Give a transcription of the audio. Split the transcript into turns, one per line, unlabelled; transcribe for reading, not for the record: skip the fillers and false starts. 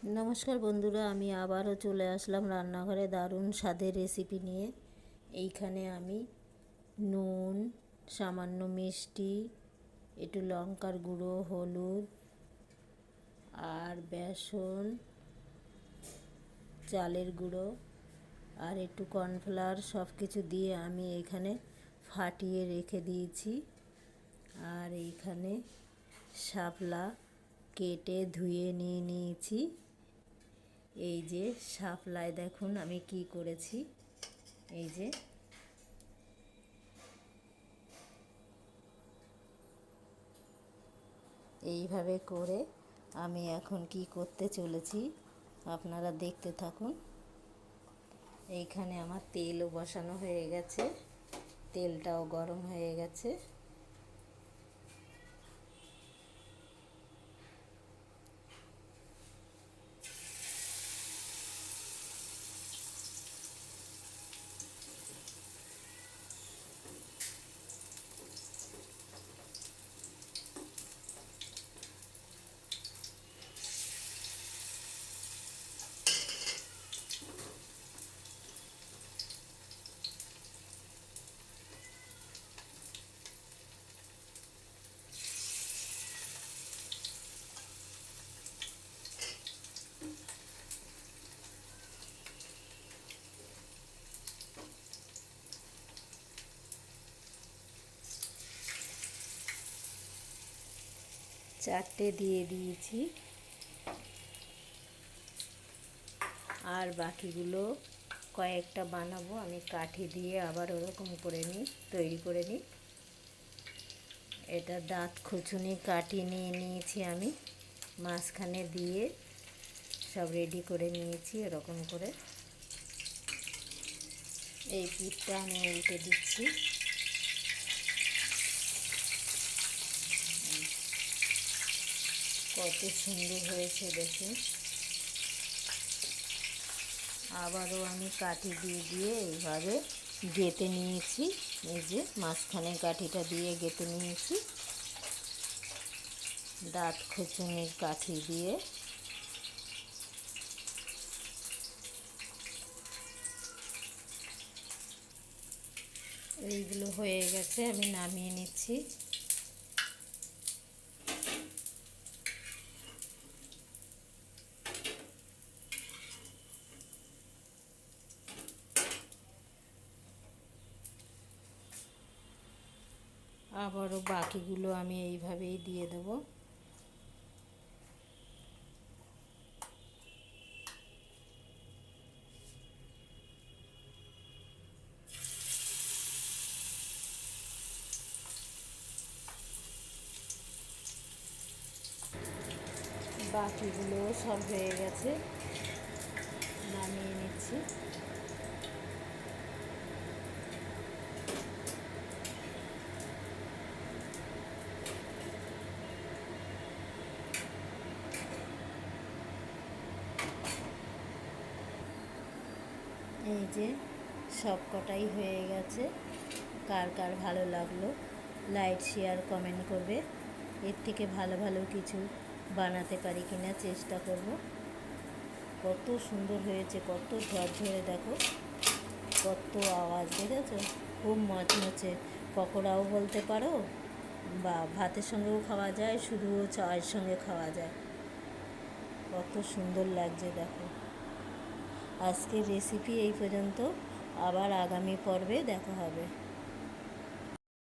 নমস্কার বন্ধুরা, আমি আবারও চলে আসলাম রান্নাঘরে দারুণ স্বাদের রেসিপি নিয়ে। এইখানে আমি নুন, সামান্য মিষ্টি, একটু লঙ্কার গুঁড়ো, হলুদ আর বেসন, চালের গুঁড়ো আর একটু কর্নফ্লাওয়ার সব কিছু দিয়ে আমি এখানে ফাটিয়ে রেখে দিয়েছি। আর এইখানে শাপলা কেটে ধুয়ে নিয়েছি। এই যে শাপলায় দেখুন আমি কি করেছি। এই যে এইভাবে করে আমি এখন কি করতে চলেছি আপনারা দেখতে থাকুন। এইখানে আমার তেলও বসানো হয়ে গেছে, তেলটাও গরম হয়ে গেছে। চারটে দিয়ে দিয়েছি, আর বাকিগুলো কয়েকটা বানাবো আমি কাঠি দিয়ে, আবার ওরকম করে তৈরি করে নিই। এটা দাঁত খুঁচুনি কাটি নিয়েছি আমি, মাঝখানে দিয়ে সব রেডি করে নিয়েছি এরকম করে। এই পিঠটা আমি উল্টে দিচ্ছি। কত সুন্দর হয়েছে দেখুন। আবারও আমি কাঠি দিয়ে এইভাবে গেঁথে নিয়েছি। এই যে মাঝখানে কাঠিটা দিয়ে গেঁথে নিয়েছি দাঁত খুঁচুনির কাঠি দিয়ে। এইগুলো হয়ে গেছে, আমি নামিয়ে নিচ্ছি। আবারও বাকিগুলো আমি এইভাবেই দিয়ে দেবো। বাকিগুলো সব হয়ে গেছে, নামিয়ে নিচ্ছি। এই যে সব কটাই হয়ে গেছে। কার কার ভালো লাগলো লাইক, শেয়ার, কমেন্ট করবে। এর থেকে ভালো ভালো কিছু বানাতে পারি কিনা চেষ্টা করব। কত সুন্দর হয়েছে, কত ঝরঝরে, দেখো কত আওয়াজ, দেখেছো? খুব মচমচে। পকোড়াও বলতে পারো, বা ভাতের সঙ্গেও খাওয়া যায়, শুধু চায়ের সঙ্গে খাওয়া যায়। কত সুন্দর লাগছে দেখো। আজকের রেসিপি এই পর্যন্ত, আবার আগামী পর্বে দেখা হবে।